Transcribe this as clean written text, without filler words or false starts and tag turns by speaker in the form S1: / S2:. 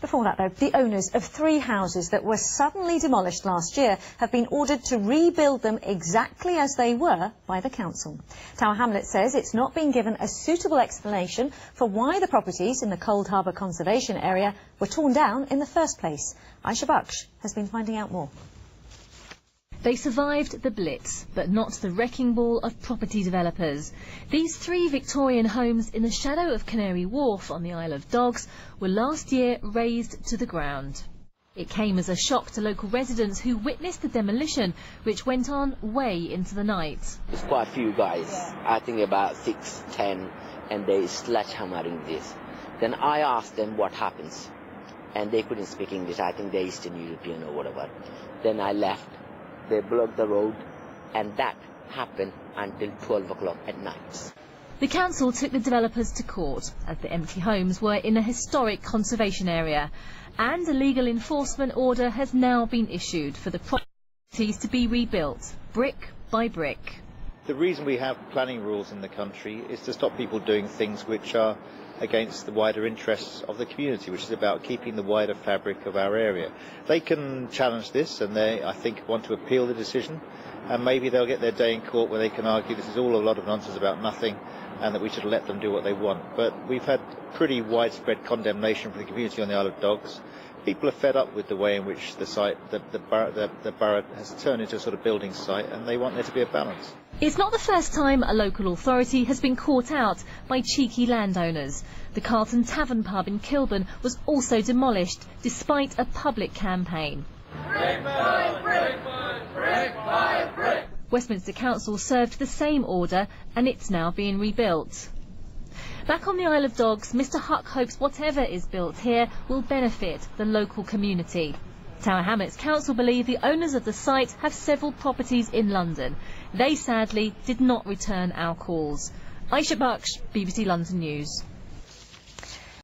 S1: Before that, though, the owners of 3 houses that were suddenly demolished last year have been ordered to rebuild them exactly as they were by the council. Tower Hamlets says it's not been given a suitable explanation for why the properties in the Coldharbour Conservation Area were torn down in the first place. Aisha Baksh has been finding out more.
S2: They survived the Blitz, but not the wrecking ball of property developers. These 3 Victorian homes in the shadow of Canary Wharf on the Isle of Dogs were last year razed to the ground. It came as a shock to local residents who witnessed the demolition, which went on way into the night.
S3: There's quite a few guys, I think about 6, 10, and they sledgehammering this. Then I asked them what happens, and they couldn't speak English. I think they're Eastern European or whatever. Then I left. They blocked the road, and that happened until 12 o'clock at night.
S2: The council took the developers to court, as the empty homes were in a historic conservation area, and a legal enforcement order has now been issued for the properties to be rebuilt, brick by brick.
S4: The reason we have planning rules in the country is to stop people doing things which are against the wider interests of the community, which is about keeping the wider fabric of our area. They can challenge this, and they, I think, want to appeal the decision, and maybe they'll get their day in court where they can argue this is all a lot of nonsense about nothing and that we should let them do what they want. But we've had pretty widespread condemnation from the community on the Isle of Dogs. People are fed up with the way in which the site, the borough has turned into a sort of building site, and they want there to be a balance.
S2: It's not the first time a local authority has been caught out by cheeky landowners. The Carlton Tavern pub in Kilburn was also demolished despite a public campaign.
S5: Brick by brick, brick by brick.
S2: Westminster Council served the same order, and it's now being rebuilt. Back on the Isle of Dogs, Mr Huck hopes whatever is built here will benefit the local community. Tower Hamlets Council believe the owners of the site have several properties in London. They sadly did not return our calls. Aisha Baksh, BBC London News.